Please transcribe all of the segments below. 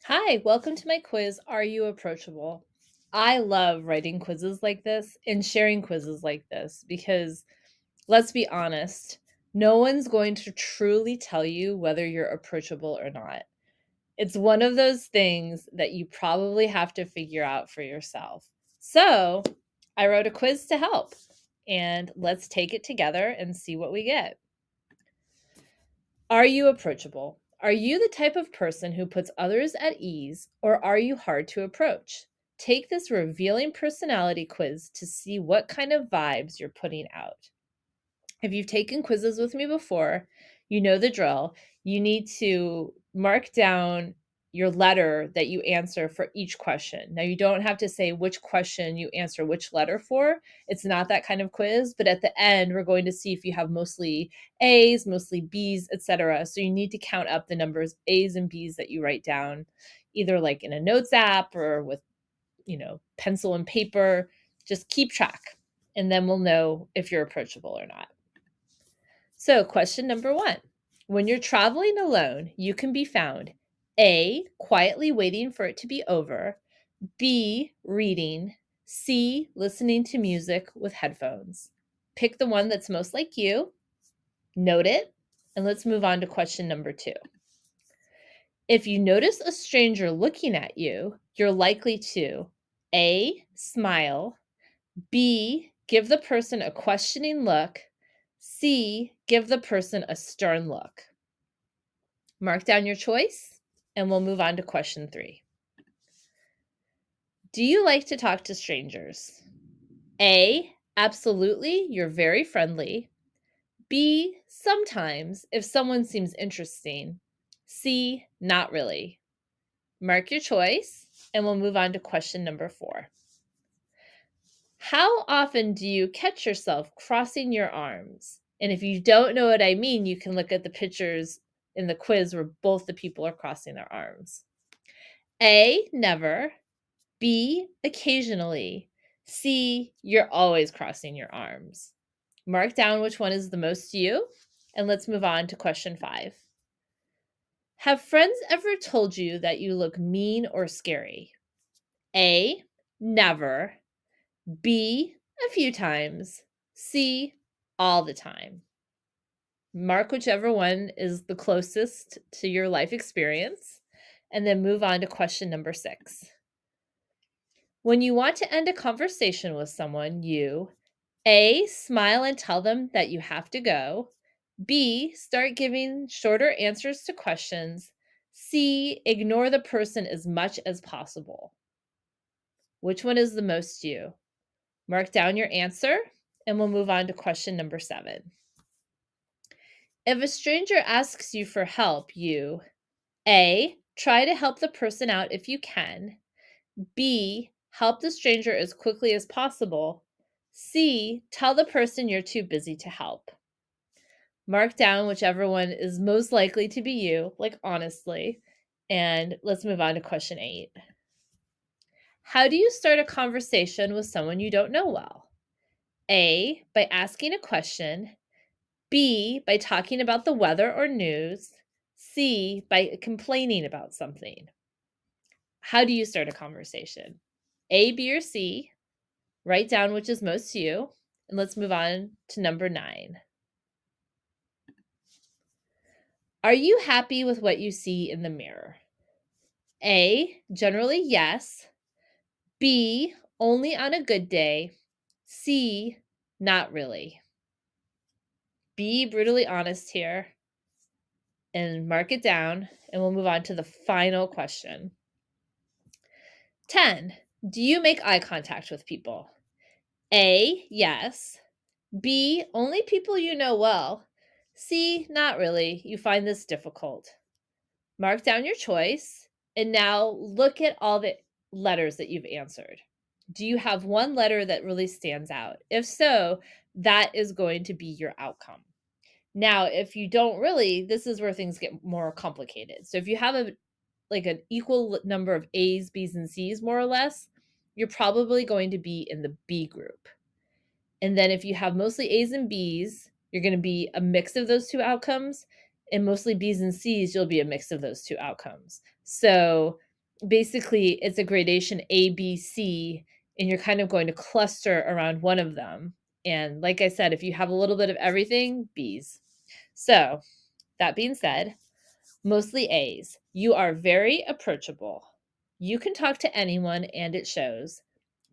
Hi, welcome to my quiz, Are You Approachable? I love writing quizzes like this and sharing quizzes like this because let's be honest, no one's going to truly tell you whether you're approachable or not. It's one of those things that you probably have to figure out for yourself. So I wrote a quiz to help, and let's take it together and see what we get. Are you approachable? Are you the type of person who puts others at ease, or are you hard to approach? Take this revealing personality quiz to see what kind of vibes you're putting out. If you've taken quizzes with me before, you know the drill. You need to mark down your letter that you answer for each question. Now, you don't have to say which question you answer which letter for. It's not that kind of quiz, but at the end, we're going to see if you have mostly A's, mostly B's, etc. So you need to count up the numbers A's and B's that you write down, either like in a notes app or with, pencil and paper. Just keep track, and then we'll know if you're approachable or not. So, question number one. When you're traveling alone, you can be found A, quietly waiting for it to be over, B, reading, C, listening to music with headphones. Pick the one that's most like you, note it, and let's move on to question number two. If you notice a stranger looking at you, you're likely to A, smile, B, give the person a questioning look, C, give the person a stern look. Mark down your choice, and we'll move on to question three. Do you like to talk to strangers? A, absolutely, you're very friendly. B, sometimes, if someone seems interesting. C, not really. Mark your choice, and we'll move on to question number four. How often do you catch yourself crossing your arms? And if you don't know what I mean, you can look at the pictures in the quiz where both the people are crossing their arms. A, never. B, occasionally. C, you're always crossing your arms. Mark down which one is the most you, and let's move on to question five. Have friends ever told you that you look mean or scary? A, never. B, a few times. C, all the time. Mark whichever one is the closest to your life experience, and then move on to question number six. When you want to end a conversation with someone, you A, smile and tell them that you have to go. B, start giving shorter answers to questions. C, ignore the person as much as possible. Which one is the most you? Mark down your answer, and we'll move on to question number seven. If a stranger asks you for help, you A, try to help the person out if you can. B, help the stranger as quickly as possible. C, tell the person you're too busy to help. Mark down whichever one is most likely to be you, like honestly. And let's move on to question eight. How do you start a conversation with someone you don't know well? A, by asking a question. B, by talking about the weather or news. C, by complaining about something. How do you start a conversation? A, B, or C? Write down which is most you. And let's move on to number nine. Are you happy with what you see in the mirror? A, generally yes. B, only on a good day. C, not really. Be brutally honest here and mark it down, and we'll move on to the final question. 10. Do you make eye contact with people? A, yes. B, only people you know well. C, not really. You find this difficult. Mark down your choice, and now look at all the letters that you've answered. Do you have one letter that really stands out? If so, that is going to be your outcome. Now, if you don't really, this is where things get more complicated. So if you have an equal number of A's, B's, and C's, more or less, you're probably going to be in the B group. And then if you have mostly A's and B's, you're going to be a mix of those two outcomes. And mostly B's and C's, you'll be a mix of those two outcomes. So basically it's a gradation A, B, C, and you're kind of going to cluster around one of them. And like I said, if you have a little bit of everything, B's. So, that being said, mostly A's. You are very approachable. You can talk to anyone and it shows.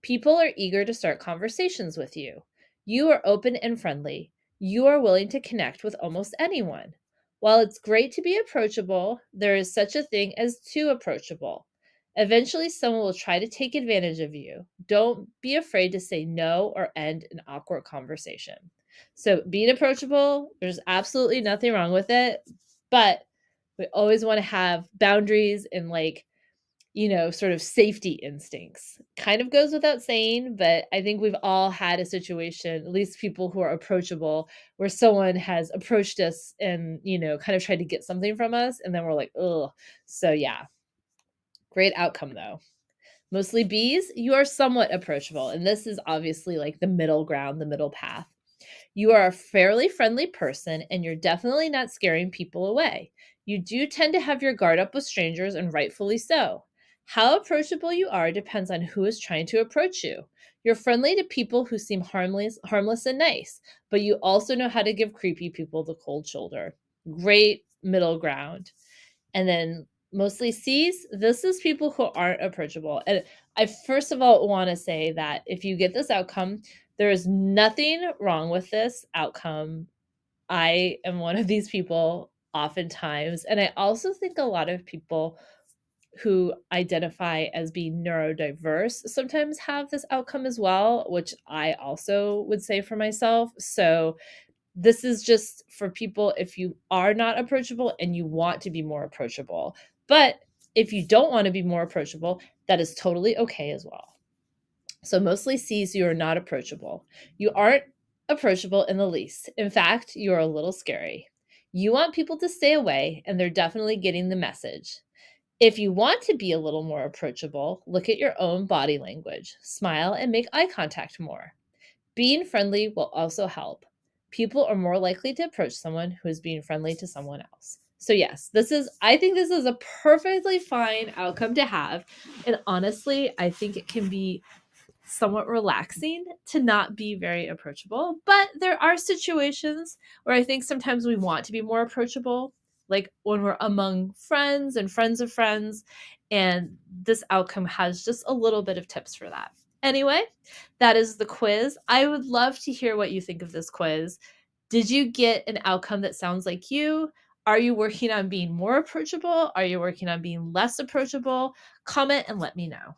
People are eager to start conversations with you. You are open and friendly. You are willing to connect with almost anyone. While it's great to be approachable, there is such a thing as too approachable. Eventually, someone will try to take advantage of you. Don't be afraid to say no or end an awkward conversation. So, being approachable, there's absolutely nothing wrong with it, but we always want to have boundaries and sort of safety instincts. Kind of goes without saying, but I think we've all had a situation, at least people who are approachable, where someone has approached us and, kind of tried to get something from us. And then we're like, oh, so yeah, great outcome though. Mostly B's, you are somewhat approachable. And this is obviously like the middle ground, the middle path. You are a fairly friendly person and you're definitely not scaring people away. You do tend to have your guard up with strangers, and rightfully so. How approachable you are depends on who is trying to approach you. You're friendly to people who seem harmless and nice, but you also know how to give creepy people the cold shoulder. Great middle ground. And then mostly C's, this is people who aren't approachable. And I first of all want to say that if you get this outcome, there is nothing wrong with this outcome. I am one of these people oftentimes. And I also think a lot of people who identify as being neurodiverse sometimes have this outcome as well, which I also would say for myself. So this is just for people if you are not approachable and you want to be more approachable. But if you don't want to be more approachable, that is totally okay as well. So mostly C's, you are not approachable. You aren't approachable in the least. In fact, you are a little scary. You want people to stay away, and they're definitely getting the message. If you want to be a little more approachable, look at your own body language. Smile and make eye contact more. Being friendly will also help. People are more likely to approach someone who is being friendly to someone else. So yes, I think this is a perfectly fine outcome to have. And honestly, I think it can be somewhat relaxing to not be very approachable. But there are situations where I think sometimes we want to be more approachable, like when we're among friends and friends of friends. And this outcome has just a little bit of tips for that. Anyway, that is the quiz. I would love to hear what you think of this quiz. Did you get an outcome that sounds like you? Are you working on being more approachable? Are you working on being less approachable? Comment and let me know.